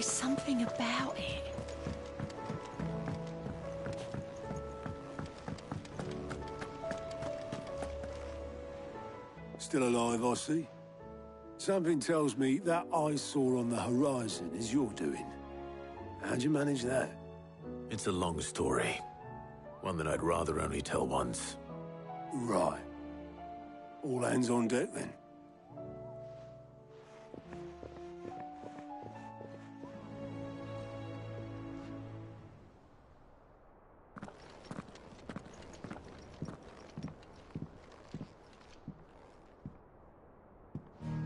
There's something about it. Still alive, I see. Something tells me that eyesore on the horizon is your doing. How'd you manage that? It's a long story. One that I'd rather only tell once. Right. All hands on deck, then.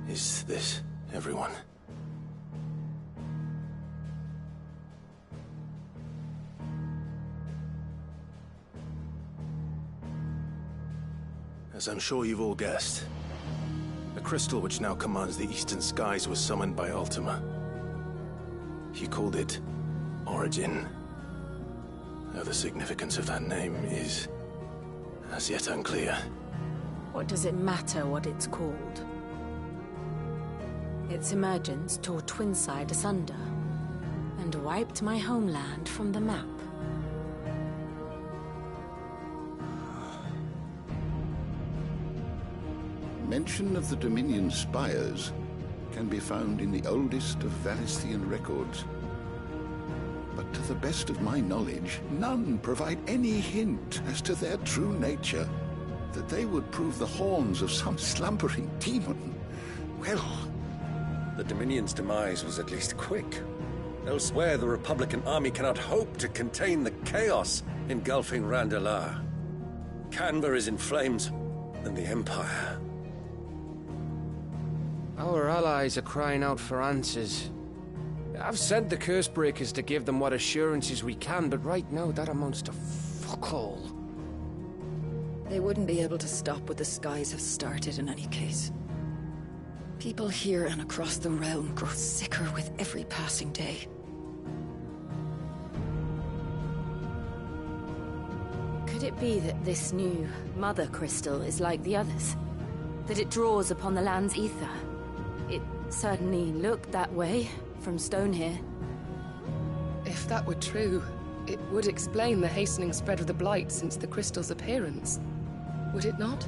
Is this everyone? As I'm sure you've all guessed, the crystal which now commands the eastern skies was summoned by Ultima. He called it Origin. Though the significance of that name is as yet unclear. What does it matter what it's called? Its emergence tore Twinside asunder and wiped my homeland from the map. Mention of the Dominion spires can be found in the oldest of Valisthian records. But to the best of my knowledge, none provide any hint as to their true nature. That they would prove the horns of some slumbering demon. Well... The Dominion's demise was at least quick. Elsewhere, the Republican army cannot hope to contain the chaos engulfing Randalar. Canberra is in flames, and the Empire. Our allies are crying out for answers. I've sent the Cursebreakers to give them what assurances we can, but right now that amounts to fuck all. They wouldn't be able to stop what the skies have started in any case. People here and across the realm grow sicker with every passing day. Could it be that this new Mother Crystal is like the others? That it draws upon the land's ether? It certainly looked that way from Stonehere. If that were true, it would explain the hastening spread of the Blight since the crystal's appearance. Would it not?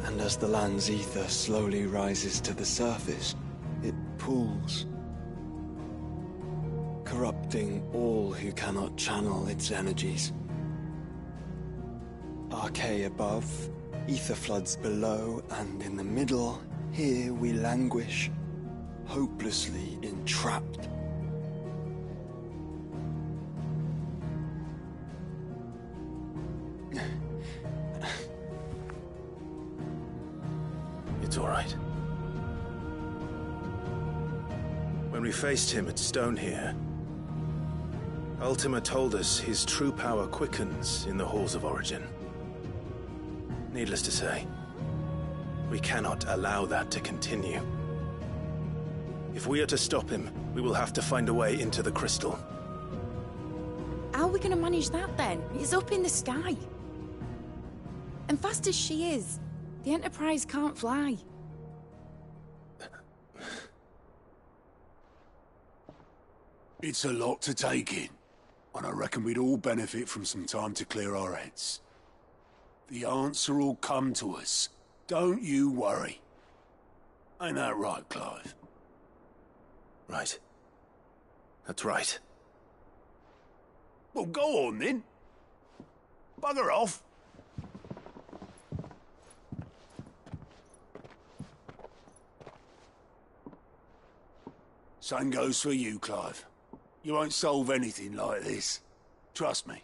And as the land's ether slowly rises to the surface, it pools, corrupting all who cannot channel its energies. Archay above, ether floods below, and in the middle, here we languish, hopelessly entrapped. It's all right. When we faced him at Stonehere, Ultima told us his true power quickens in the halls of Origin. Needless to say, we cannot allow that to continue. If we are to stop him, we will have to find a way into the crystal. How are we going to manage that then? It's up in the sky. And fast as she is, the Enterprise can't fly. It's a lot to take in, and I reckon we'd all benefit from some time to clear our heads. The answer will come to us. Don't you worry. Ain't that right, Clive? Right. That's right. Well, go on then. Bugger off. Same goes for you, Clive. You won't solve anything like this. Trust me.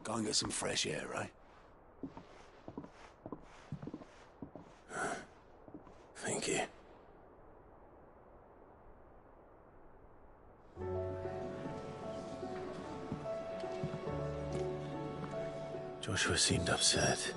Go and get some fresh air, eh? Thank you. Joshua seemed upset.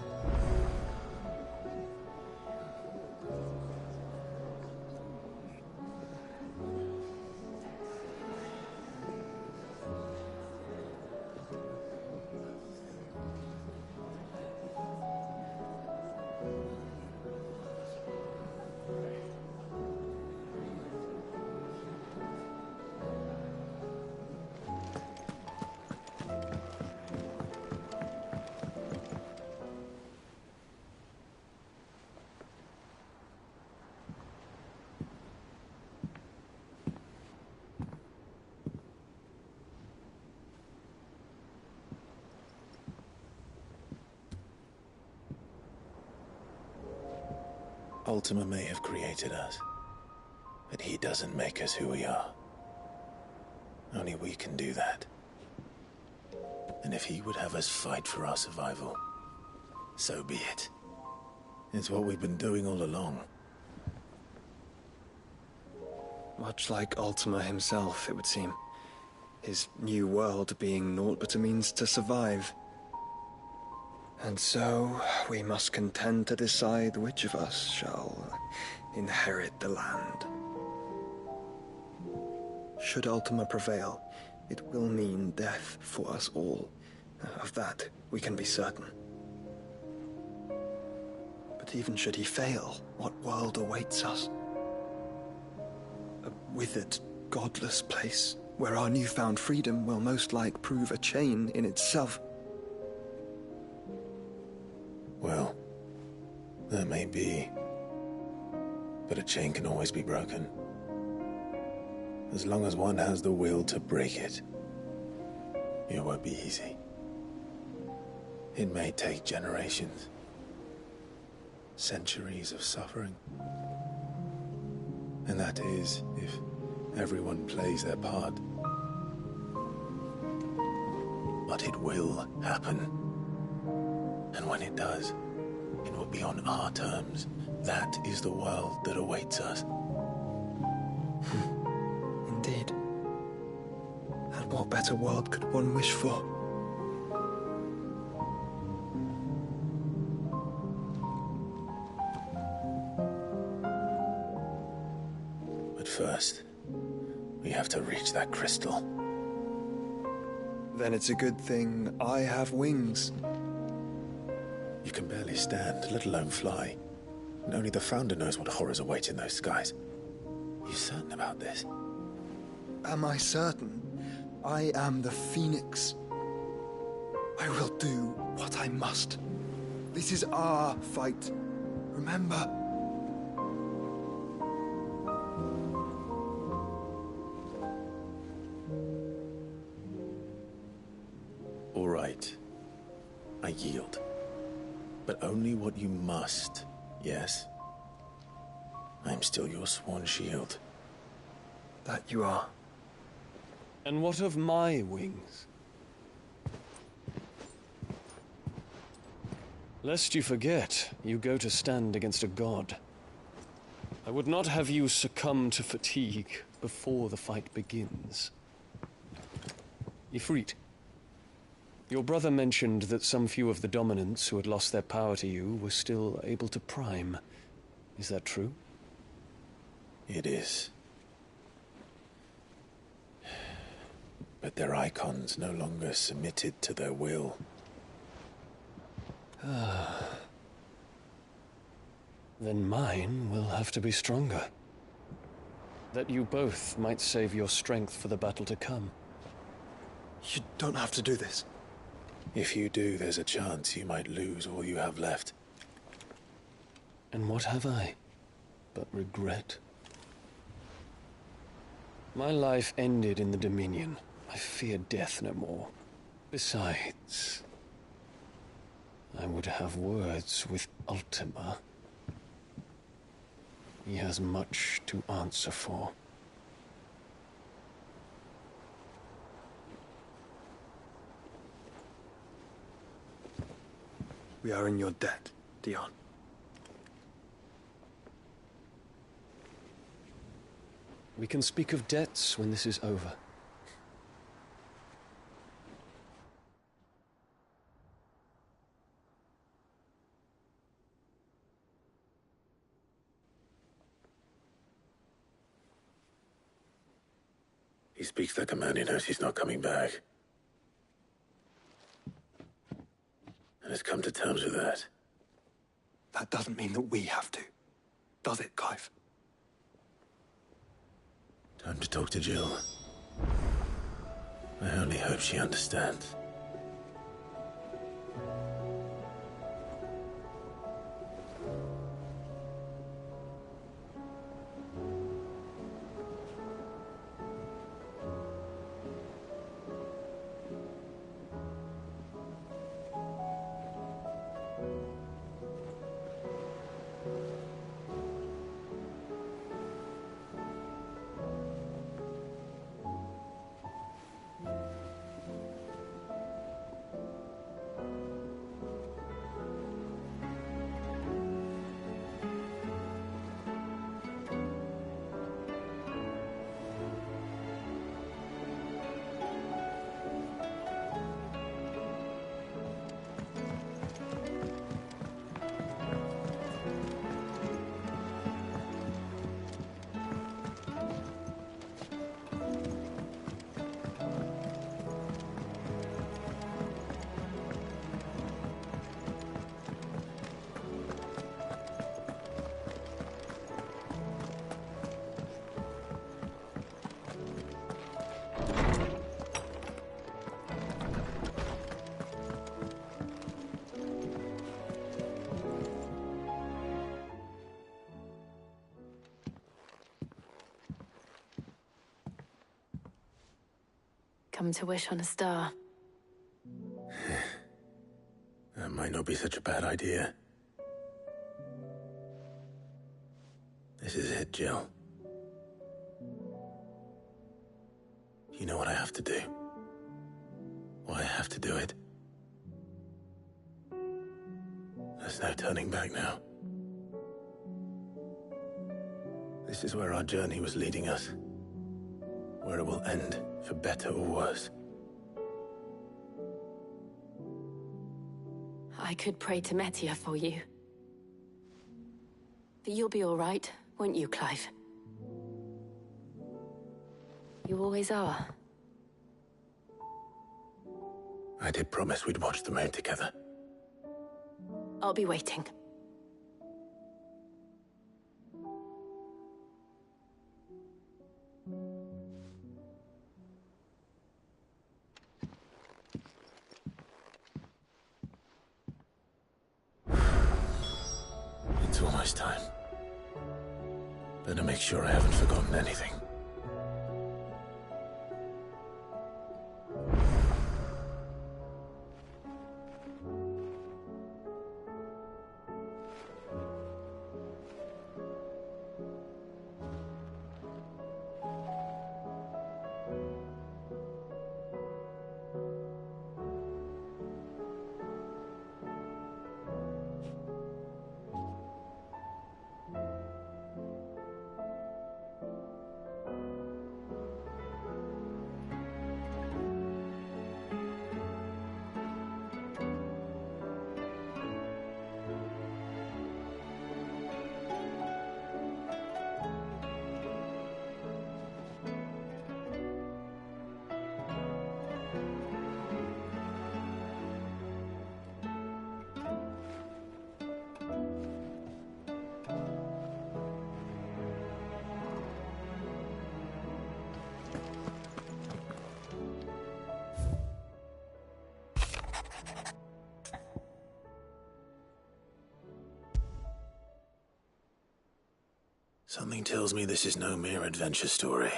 Ultima may have created us, but he doesn't make us who we are. Only we can do that. And if he would have us fight for our survival, so be it. It's what we've been doing all along. Much like Ultima himself, it would seem. His new world being naught but a means to survive. And so, we must contend to decide which of us shall inherit the land. Should Ultima prevail, it will mean death for us all. Of that, we can be certain. But even should he fail, what world awaits us? A withered, godless place, where our newfound freedom will most like prove a chain in itself. Well, that may be. But a chain can always be broken. As long as one has the will to break it. It won't be easy. It may take generations. Centuries of suffering. And that is, if everyone plays their part. But it will happen. And when it does, it will be on our terms. That is the world that awaits us. Indeed. And what better world could one wish for? But first, we have to reach that crystal. Then it's a good thing I have wings. You can barely stand, let alone fly. And only the Founder knows what horrors await in those skies. You certain about this? Am I certain? I am the Phoenix. I will do what I must. This is our fight. Remember? All right. I yield. But only what you must, yes? I'm still your sworn shield. That you are. And what of my wings? Lest you forget, you go to stand against a god. I would not have you succumb to fatigue before the fight begins. Ifrit, your brother mentioned that some few of the dominants who had lost their power to you were still able to prime. Is that true? It is. But their icons no longer submitted to their will. Then mine will have to be stronger. That you both might save your strength for the battle to come. You don't have to do this. If you do, there's a chance you might lose all you have left. And what have I but regret? My life ended in the Dominion. I fear death no more. Besides, I would have words with Ultima. He has much to answer for. We are in your debt, Dion. We can speak of debts when this is over. He speaks like a man who knows he's not coming back. And has come to terms with that. That doesn't mean that we have to, does it, Clive? Time to talk to Jill. I only hope she understands. Come to wish on a star. That might not be such a bad idea. This is it, Jill. You know what I have to do. Why I have to do it. There's no turning back now. This is where our journey was leading us. Where it will end, for better or worse. I could pray to Metia for you. But you'll be all right, won't you, Clive? You always are. I did promise we'd watch the moon together. I'll be waiting. It's almost time. Better make sure I haven't forgotten anything. Something tells me this is no mere adventure story.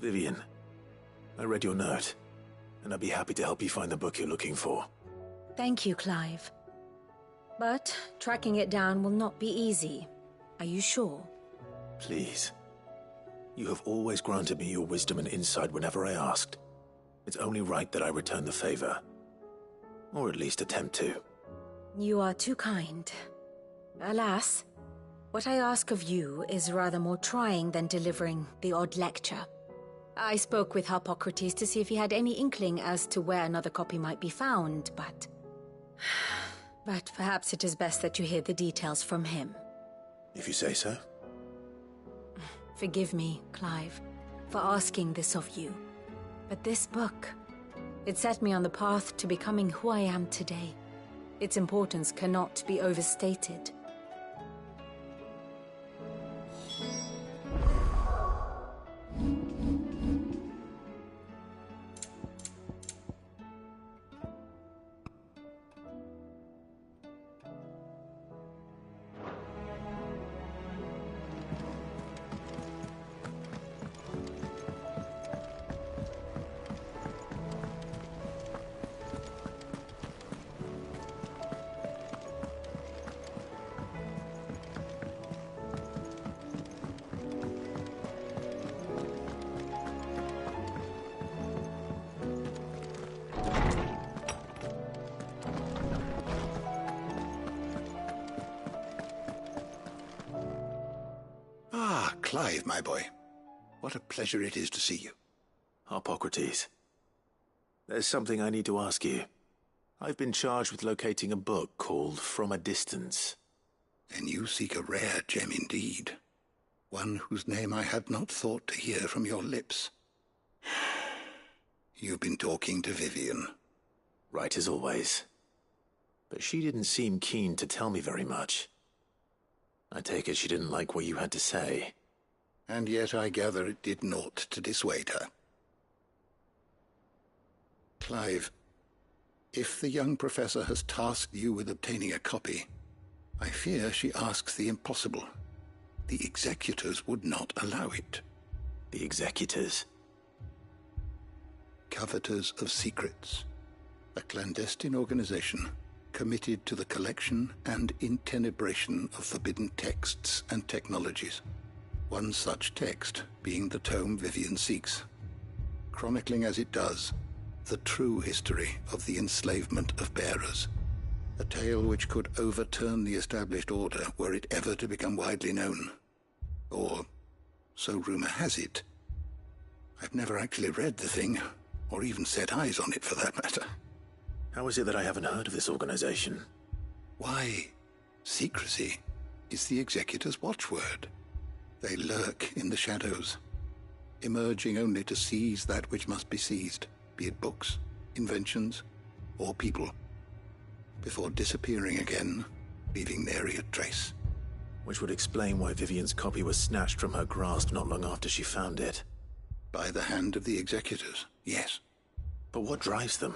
Vivian, I read your note, and I'd be happy to help you find the book you're looking for. Thank you, Clive. But tracking it down will not be easy. Are you sure? Please. You have always granted me your wisdom and insight whenever I asked. It's only right that I return the favor. Or at least attempt to. You are too kind. Alas, what I ask of you is rather more trying than delivering the odd lecture. I spoke with Harpocrates to see if he had any inkling as to where another copy might be found, but perhaps it is best that you hear the details from him. If you say so. Forgive me, Clive, for asking this of you. But this book, it set me on the path to becoming who I am today. Its importance cannot be overstated. Clive, my boy. What a pleasure it is to see you. Harpocrates. There's something I need to ask you. I've been charged with locating a book called From a Distance. Then you seek a rare gem indeed. One whose name I had not thought to hear from your lips. You've been talking to Vivian. Right as always. But she didn't seem keen to tell me very much. I take it she didn't like what you had to say. And yet I gather it did naught to dissuade her. Clive, if the young professor has tasked you with obtaining a copy, I fear she asks the impossible. The executors would not allow it. The executors? Covetors of Secrets. A clandestine organization committed to the collection and intenebration of forbidden texts and technologies. One such text being the tome Vivian seeks, chronicling as it does the true history of the enslavement of bearers. A tale which could overturn the established order were it ever to become widely known. Or, so rumor has it. I've never actually read the thing, or even set eyes on it for that matter. How is it that I haven't heard of this organization? Why, secrecy is the Executor's watchword. They lurk in the shadows, emerging only to seize that which must be seized, be it books, inventions, or people, before disappearing again, leaving nary a trace. Which would explain why Vivian's copy was snatched from her grasp not long after she found it. By the hand of the Executors, yes. But what drives them?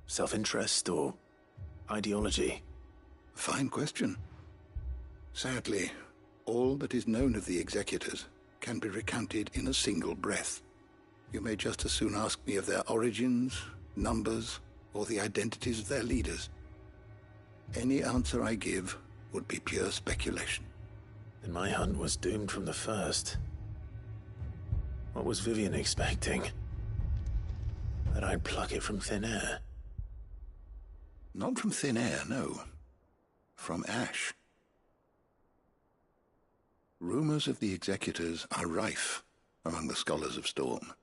Self-interest or ideology? Fine question. Sadly, all that is known of the Executors can be recounted in a single breath. You may just as soon ask me of their origins, numbers, or the identities of their leaders. Any answer I give would be pure speculation. Then my hunt was doomed from the first. What was Vivian expecting? That I'd pluck it from thin air? Not from thin air, no. From ash. Rumors of the Executors are rife among the Scholars of Storm,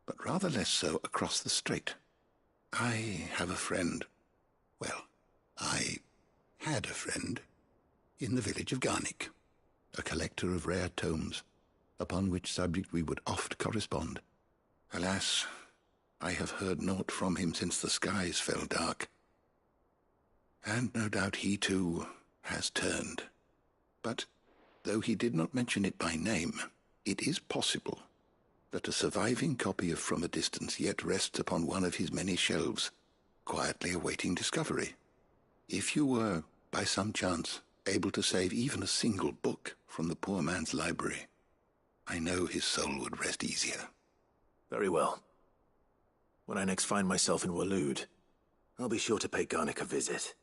but rather less so across the Strait. I have a friend. Well, I had a friend in the village of Garnik, a collector of rare tomes, upon which subject we would oft correspond. Alas, I have heard naught from him since the skies fell dark. And no doubt he, too, has turned. But, though he did not mention it by name, it is possible that a surviving copy of From a Distance yet rests upon one of his many shelves, quietly awaiting discovery. If you were, by some chance, able to save even a single book from the poor man's library, I know his soul would rest easier. Very well. When I next find myself in Waloed, I'll be sure to pay Garnik a visit.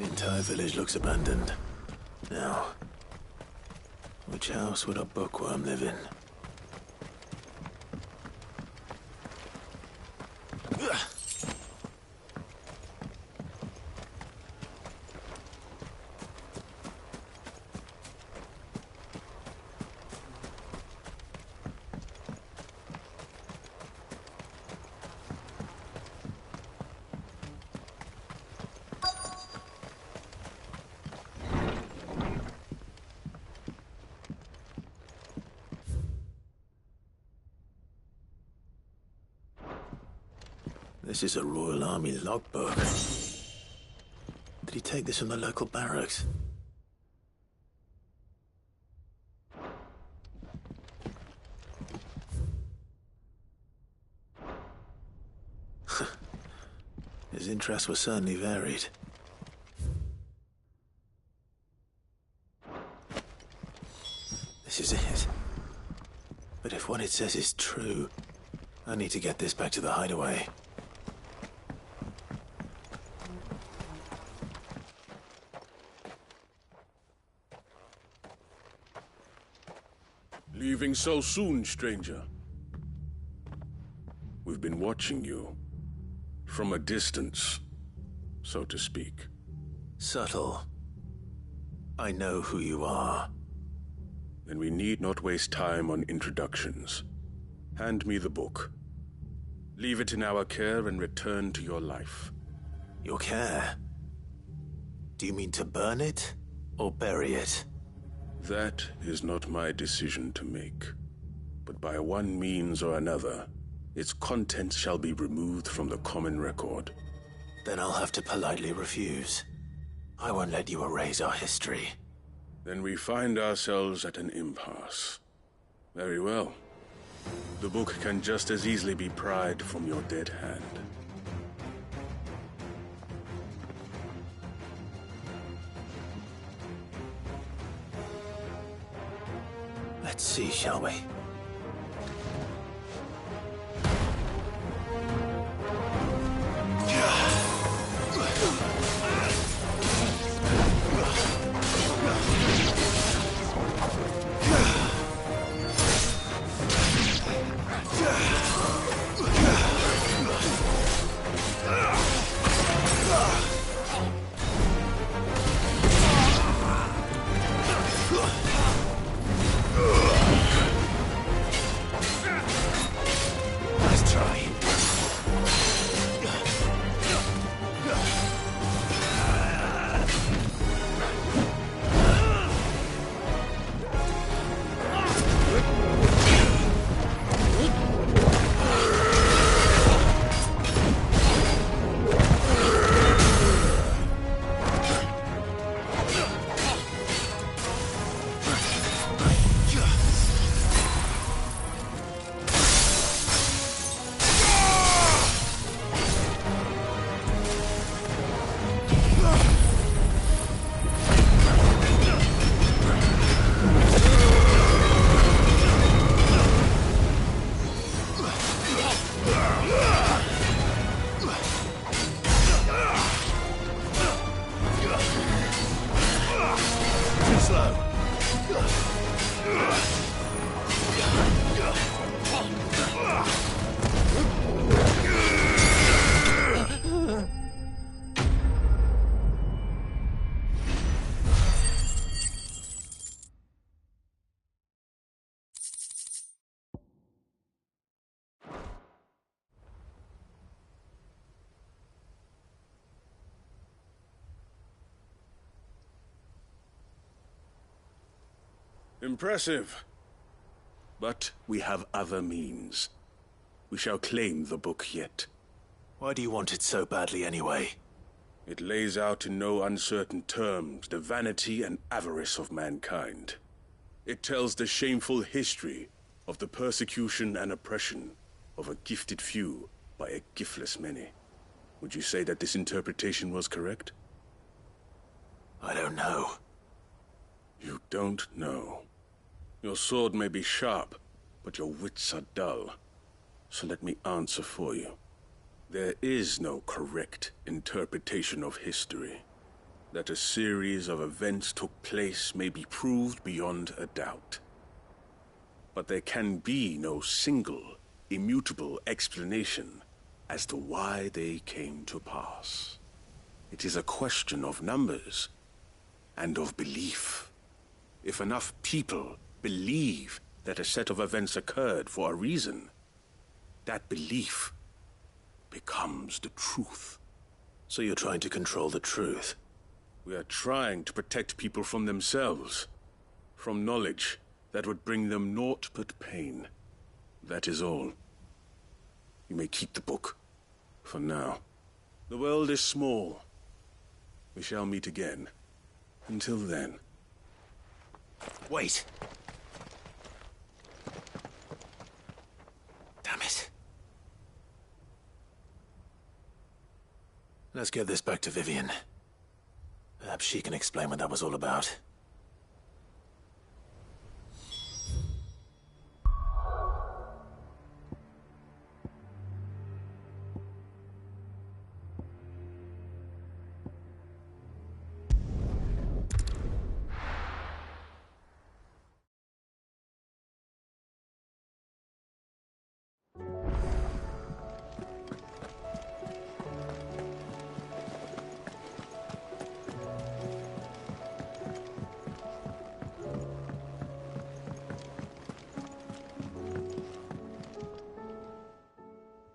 The entire village looks abandoned. Now, Which house would a bookworm live in? This is a Royal Army logbook. Did he take this from the local barracks? His interests were certainly varied. This is it. But if what it says is true, I need to get this back to the hideaway. Leaving so soon, stranger? We've been watching you. From a distance, so to speak. Subtle. I know who you are. Then we need not waste time on introductions. Hand me the book. Leave it in our care and return to your life. Your care? Do you mean to burn it or bury it? That is not my decision to make. But by one means or another, its contents shall be removed from the common record. Then I'll have to politely refuse. I won't let you erase our history. Then we find ourselves at an impasse. Very well. The book can just as easily be pried from your dead hand. Let's see, shall we? Impressive. But we have other means. We shall claim the book yet. Why do you want it so badly anyway? It lays out in no uncertain terms the vanity and avarice of mankind. It tells the shameful history of the persecution and oppression of a gifted few by a giftless many. Would you say that this interpretation was correct? I don't know. You don't know. Your sword may be sharp, but your wits are dull. So let me answer for you. There is no correct interpretation of history. that a series of events took place may be proved beyond a doubt. But there can be no single, immutable explanation as to why they came to pass. It is a question of numbers and of belief. If enough people believe that a set of events occurred for a reason, that belief becomes the truth. So you're trying to control the truth? We are trying to protect people from themselves, from knowledge that would bring them naught but pain. That is all. You may keep the book, for now. The world is small. We shall meet again. Until then. Wait! Damn it. Let's get this back to Vivian. Perhaps she can explain what that was all about.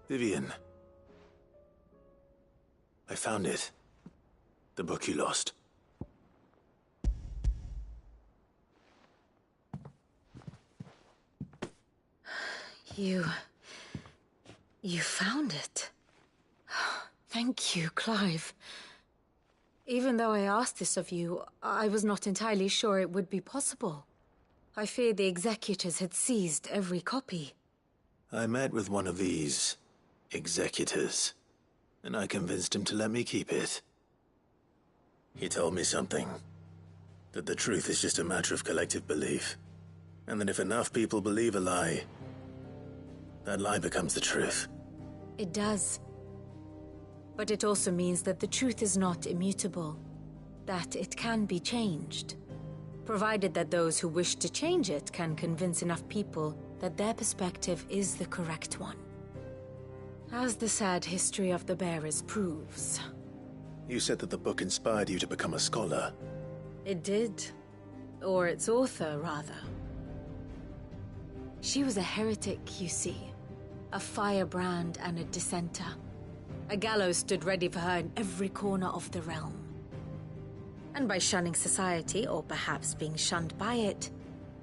Vivian. I found it. The book you lost. You found it. Thank you, Clive. Even though I asked this of you, I was not entirely sure it would be possible. I feared the executors had seized every copy. I met with one of these executors, and I convinced him to let me keep it. He told me something. That the truth is just a matter of collective belief. And that if enough people believe a lie, that lie becomes the truth. It does. But it also means that the truth is not immutable. That it can be changed. Provided that those who wish to change it can convince enough people that their perspective is the correct one. As the sad history of the Bearers proves. You said that the book inspired you to become a scholar. It did. Or its author, rather. She was a heretic, you see. A firebrand and a dissenter. A gallows stood ready for her in every corner of the realm. And by shunning society, or perhaps being shunned by it,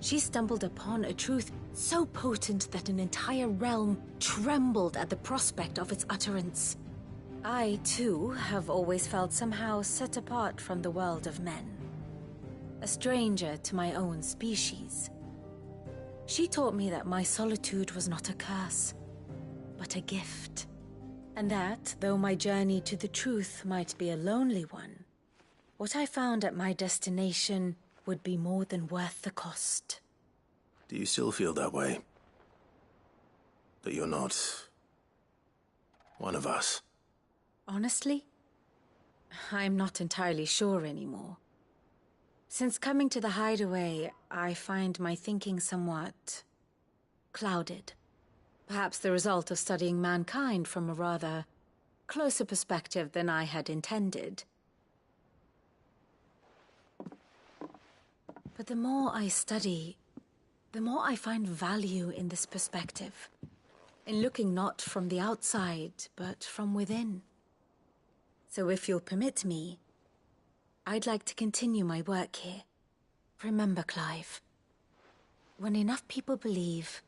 she stumbled upon a truth so potent that an entire realm trembled at the prospect of its utterance. I, too, have always felt somehow set apart from the world of men. A stranger to my own species. She taught me that my solitude was not a curse, but a gift. And that, though my journey to the truth might be a lonely one, what I found at my destination would be more than worth the cost. Do you still feel that way? That you're not one of us? Honestly, I'm not entirely sure anymore. Since coming to the Hideaway, I find my thinking somewhat clouded. Perhaps the result of studying mankind from a rather closer perspective than I had intended. But the more I study, the more I find value in this perspective. In looking not from the outside, but from within. So if you'll permit me, I'd like to continue my work here. Remember, Clive, when enough people believe,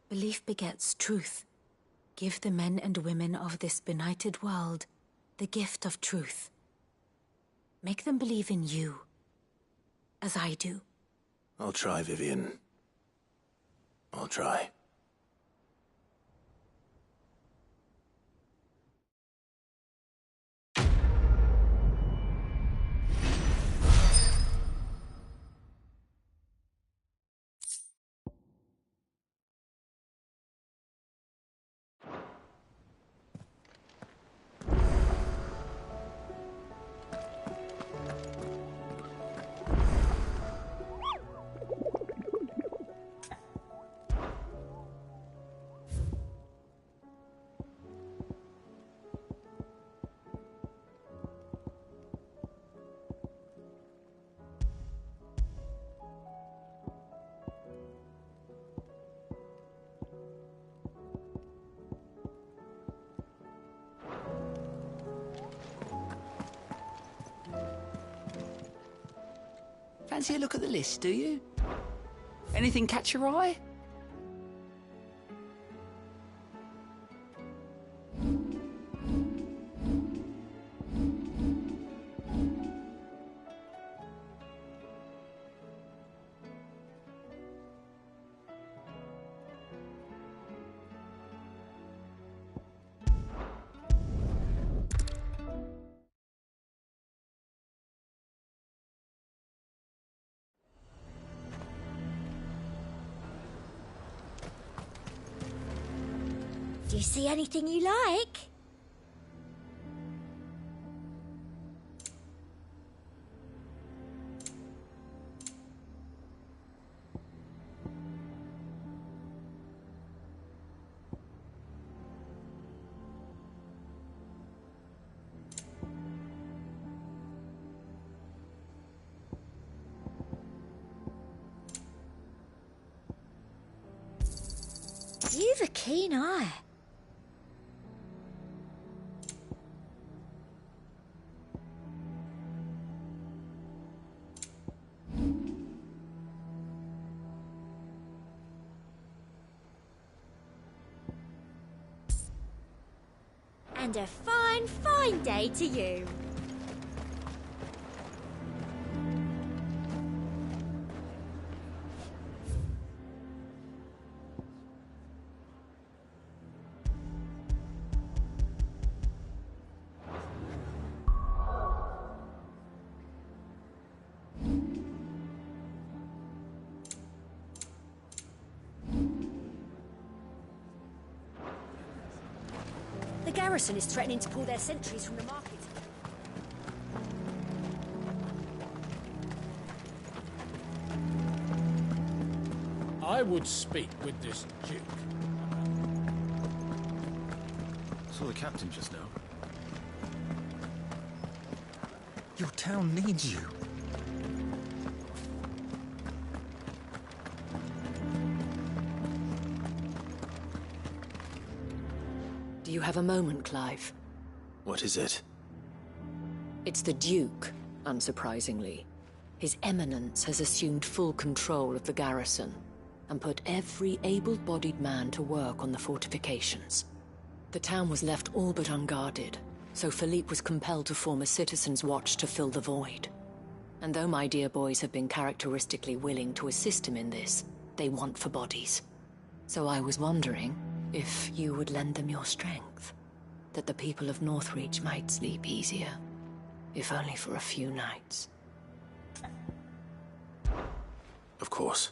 belief begets truth. Give the men and women of this benighted world the gift of truth. Make them believe in you, as I do. I'll try, Vivian. I'll try. Fancy a look at the list, do you? Anything catch your eye? Do you see anything you like? You've a keen eye. And a fine, fine day to you. The garrison is threatening to pull their sentries from the market. I would speak with this duke. Saw the captain just now. Your town needs you. Do you have a moment, Clive? What is it? It's the Duke, unsurprisingly. His Eminence has assumed full control of the garrison and put every able-bodied man to work on the fortifications. The town was left all but unguarded, so Philippe was compelled to form a citizens' watch to fill the void. And though my dear boys have been characteristically willing to assist him in this, they want for bodies. So I was wondering if you would lend them your strength, that the people of Northreach might sleep easier, if only for a few nights. Of course.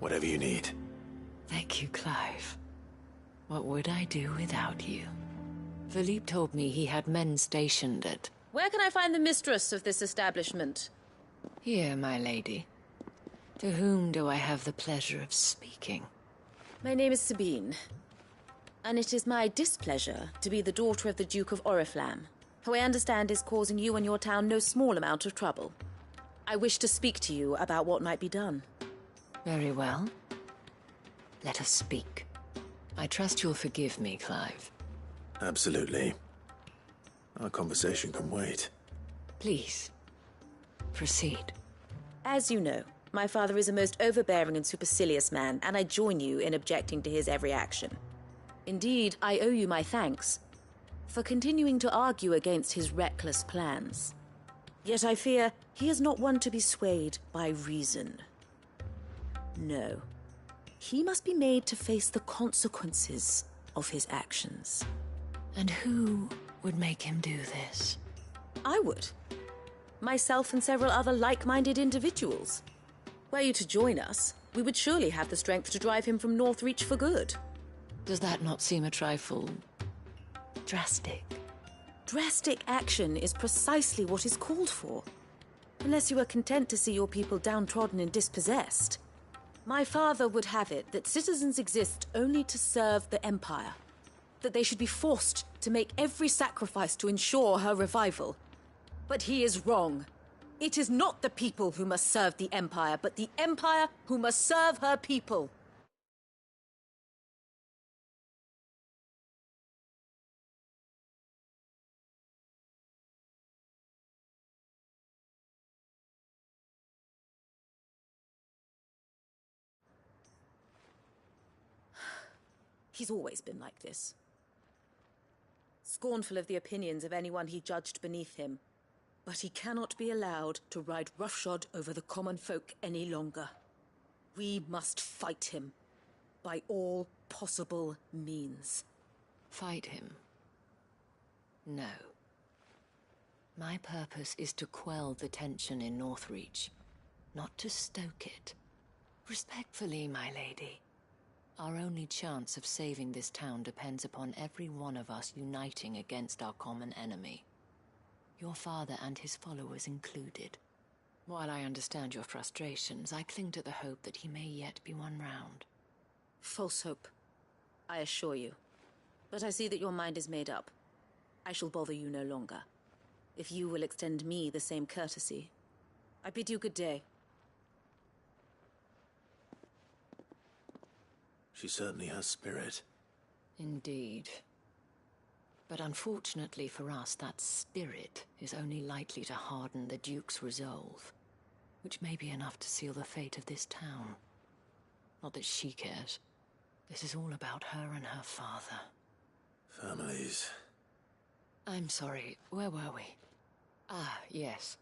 Whatever you need. Thank you, Clive. What would I do without you? Philippe told me he had men stationed at... Where can I find the mistress of this establishment? Here, my lady. To whom do I have the pleasure of speaking? My name is Sabine, and it is my displeasure to be the daughter of the Duke of Oriflamme, who I understand is causing you and your town no small amount of trouble. I wish to speak to you about what might be done. Very well. Let us speak. I trust you'll forgive me, Clive. Absolutely. Our conversation can wait. Please, proceed. As you know, my father is a most overbearing and supercilious man, and I join you in objecting to his every action. Indeed, I owe you my thanks for continuing to argue against his reckless plans. Yet I fear he is not one to be swayed by reason. No. He must be made to face the consequences of his actions. And who would make him do this? I would. Myself and several other like-minded individuals. Were you to join us, we would surely have the strength to drive him from Northreach for good. Does that not seem a trifle... drastic? Drastic action is precisely what is called for. Unless you are content to see your people downtrodden and dispossessed. My father would have it that citizens exist only to serve the Empire. That they should be forced to make every sacrifice to ensure her revival. But he is wrong. It is not the people who must serve the Empire, but the Empire who must serve her people. He's always been like this. Scornful of the opinions of anyone he judged beneath him. But he cannot be allowed to ride roughshod over the common folk any longer. We must fight him, by all possible means. Fight him? No. My purpose is to quell the tension in Northreach, not to stoke it. Respectfully, my lady. Our only chance of saving this town depends upon every one of us uniting against our common enemy. Your father and his followers included. While I understand your frustrations, I cling to the hope that he may yet be won round. False hope, I assure you. But I see that your mind is made up. I shall bother you no longer. If you will extend me the same courtesy, I bid you good day. She certainly has spirit. Indeed. But unfortunately for us, that spirit is only likely to harden the Duke's resolve, which may be enough to seal the fate of this town. Not that she cares. This is all about her and her father. Families. I'm sorry, where were we? Ah, yes.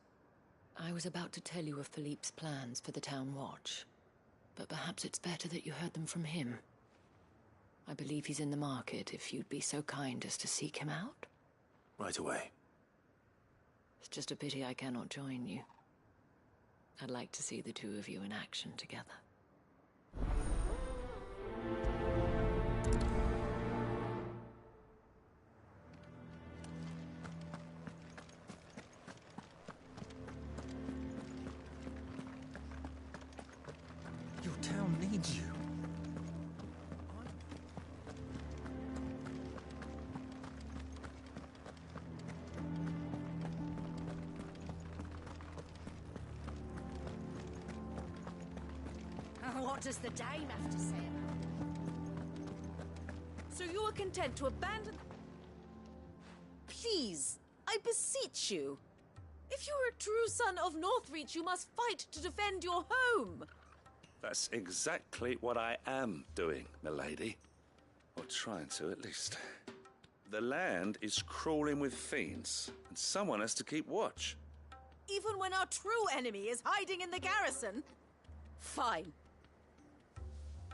I was about to tell you of Philippe's plans for the town watch, but perhaps it's better that you heard them from him. I believe he's in the market, if you'd be so kind as to seek him out. Right away. It's just a pity I cannot join you. I'd like to see the two of you in action together. Your town needs you. What does the dame have to say about So you are content to abandon... Please, I beseech you. If you are a true son of Northreach, you must fight to defend your home. That's exactly what I am doing, milady. Or trying to, at least. The land is crawling with fiends, and someone has to keep watch. Even when our true enemy is hiding in the garrison? Fine.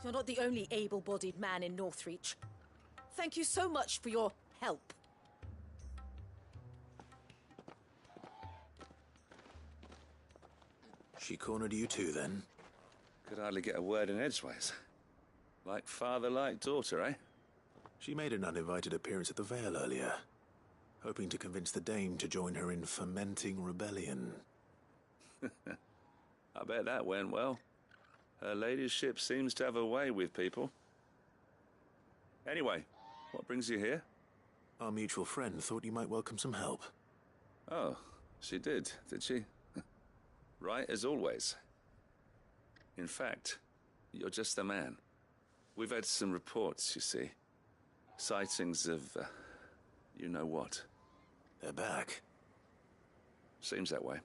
You're not the only able-bodied man in Northreach. Thank you so much for your help. She cornered you too, then? Could hardly get a word in edgeways. Like father, like daughter, eh? She made an uninvited appearance at the Vale earlier, hoping to convince the Dame to join her in fomenting rebellion. I bet that went well. Her ladyship seems to have a way with people. Anyway, what brings you here? Our mutual friend thought you might welcome some help. Oh, she did she? Right as always. In fact, you're just the man. We've had some reports, you see. Sightings of, you know what. They're back. Seems that way.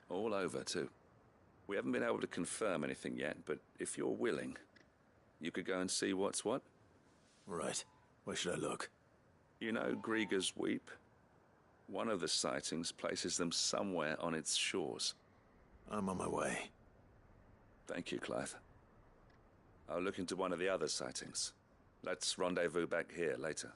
All over, too. We haven't been able to confirm anything yet, but if you're willing, you could go and see what's what. Right. Where should I look? You know Grieger's Weep? One of the sightings places them somewhere on its shores. I'm on my way. Thank you, Clive. I'll look into one of the other sightings. Let's rendezvous back here later.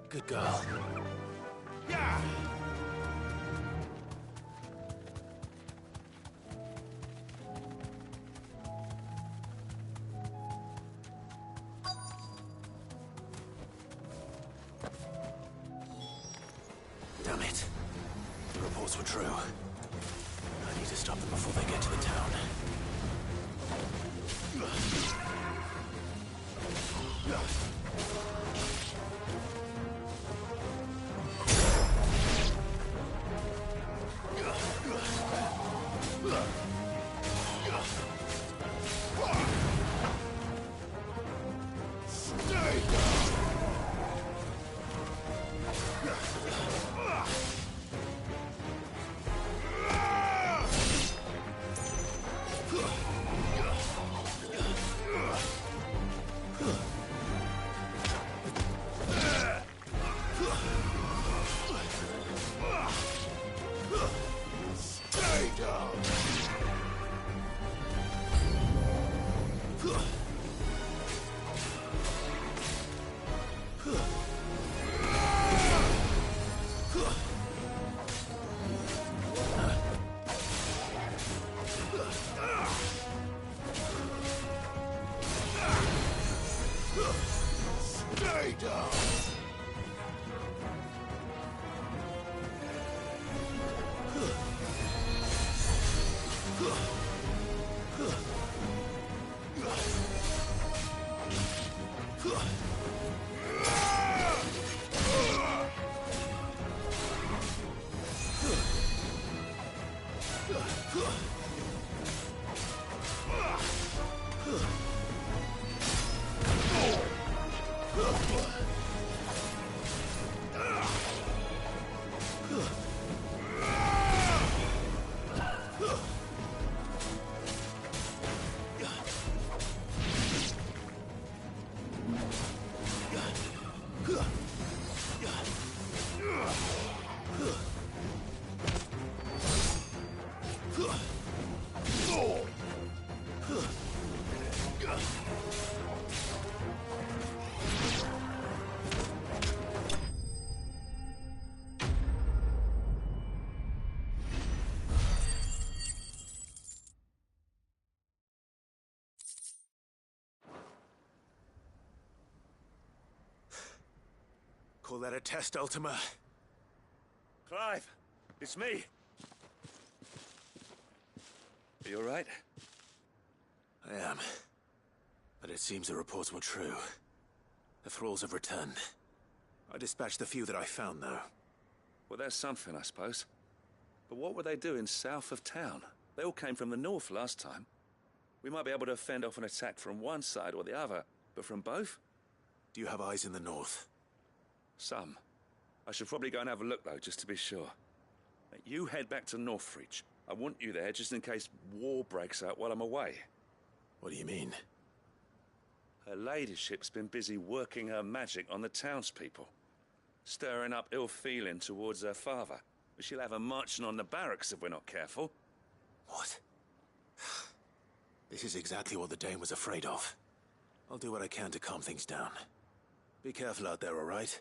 Good girl. Yeah! Damn it. The reports were true. I need to stop them before they get to the town. Call that a test, Ultima? Clive, it's me. Are you all right? I am. But it seems the reports were true. The thralls have returned. I dispatched the few that I found, though. Well, there's something, I suppose. But what were they doing south of town? They all came from the north last time. We might be able to fend off an attack from one side or the other, but from both? Do you have eyes in the north? Some. I should probably go and have a look, though, just to be sure. You head back to Northreach. I want you there just in case war breaks out while I'm away. What do you mean? Her ladyship's been busy working her magic on the townspeople, stirring up ill feeling towards her father. But she'll have her marching on the barracks if we're not careful. What? This is exactly what the Dane was afraid of. I'll do what I can to calm things down. Be careful out there, all right?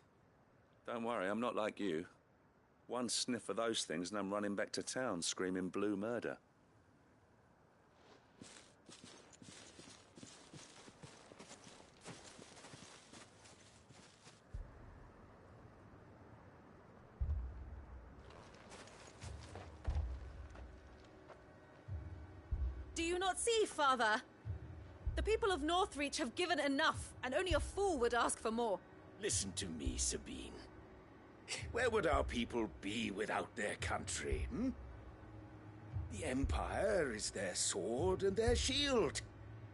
Don't worry, I'm not like you. One sniff of those things and I'm running back to town screaming blue murder. Do you not see, Father? The people of Northreach have given enough, and only a fool would ask for more. Listen to me, Sabine. Where would our people be without their country, hmm? The Empire is their sword and their shield.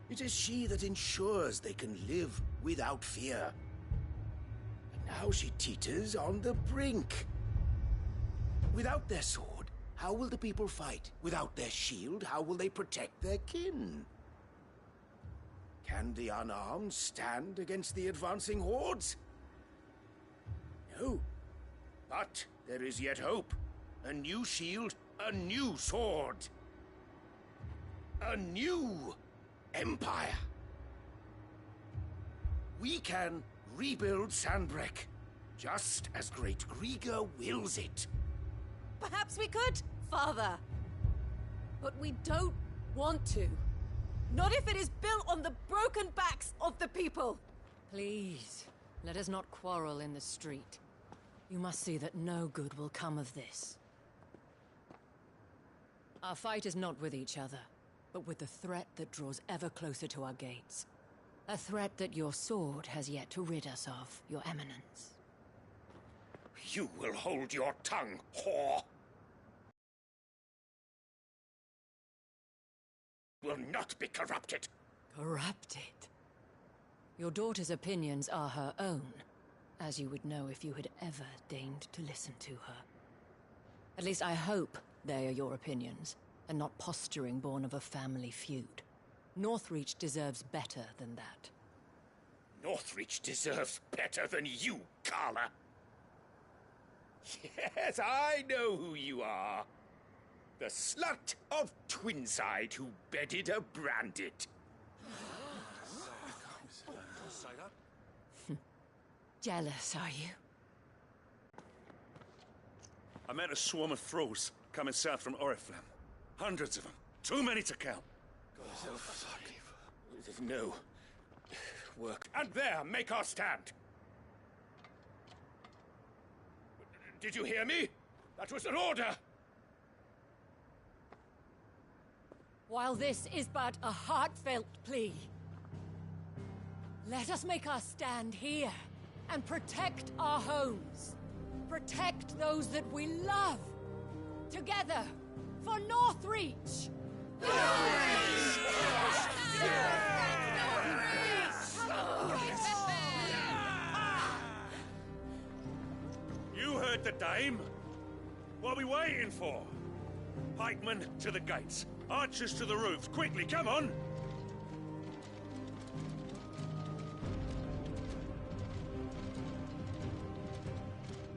It is she that ensures they can live without fear. And now she teeters on the brink. Without their sword, how will the people fight? Without their shield, how will they protect their kin? Can the unarmed stand against the advancing hordes? No. But there is yet hope. A new shield, a new sword. A new empire. We can rebuild Sanbreque, just as Great Griga wills it. Perhaps we could, Father. But we don't want to. Not if it is built on the broken backs of the people. Please, let us not quarrel in the street. You must see that no good will come of this. Our fight is not with each other, but with the threat that draws ever closer to our gates. A threat that your sword has yet to rid us of, Your Eminence. You will hold your tongue, whore! Will not be corrupted. Corrupted? Your daughter's opinions are her own, as you would know if you had ever deigned to listen to her. At least I hope they are your opinions, and not posturing born of a family feud. Northreach deserves better than that. Northreach deserves better than you, Carla. Yes, I know who you are. The slut of Twinside who bedded a Brandit. Jealous, are you? I met a swarm of thralls coming south from Oriflamme. Hundreds of them. Too many to count. No. Work. And there, make our stand. Did you hear me? That was an order. While this is but a heartfelt plea, let us make our stand here and protect our homes. Protect those that we love. Together, For Northreach! You heard the dame. What are we waiting for? Pikemen to the gates. Archers to the roofs. Quickly, come on!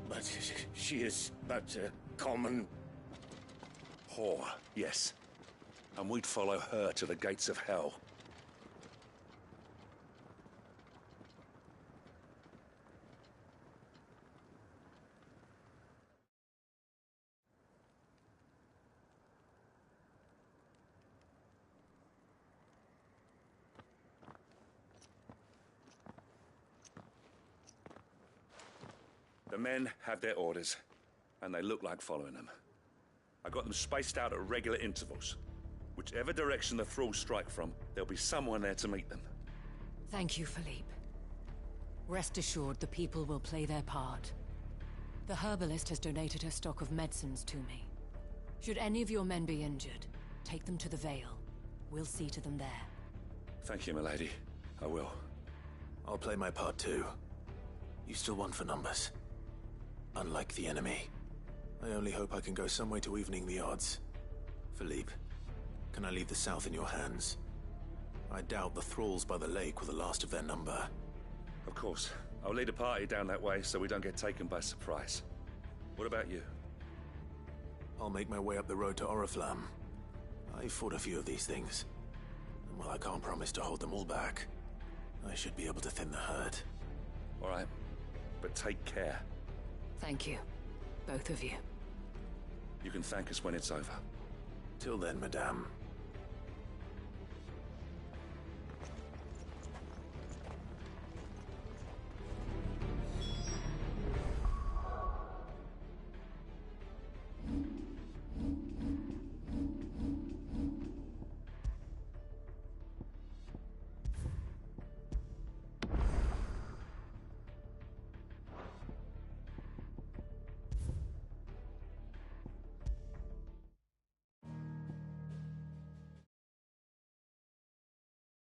But she is but a common... whore, yes. And we'd follow her to the gates of hell. The men have their orders, and they look like following them. I got them spaced out at regular intervals. Whichever direction the thralls strike from, there'll be someone there to meet them. Thank you, Philippe. Rest assured, the people will play their part. The herbalist has donated her stock of medicines to me. Should any of your men be injured, take them to the Vale. We'll see to them there. Thank you, milady. I will. I'll play my part too. You still want for numbers. Unlike the enemy. I only hope I can go some way to evening the odds. Philippe, can I leave the south in your hands? I doubt the thralls by the lake were the last of their number. Of course. I'll lead a party down that way so we don't get taken by surprise. What about you? I'll make my way up the road to Oriflamme. I fought a few of these things. And while I can't promise to hold them all back, I should be able to thin the herd. All right. But take care. Thank you. Both of you. You can thank us when it's over. Till then, madame.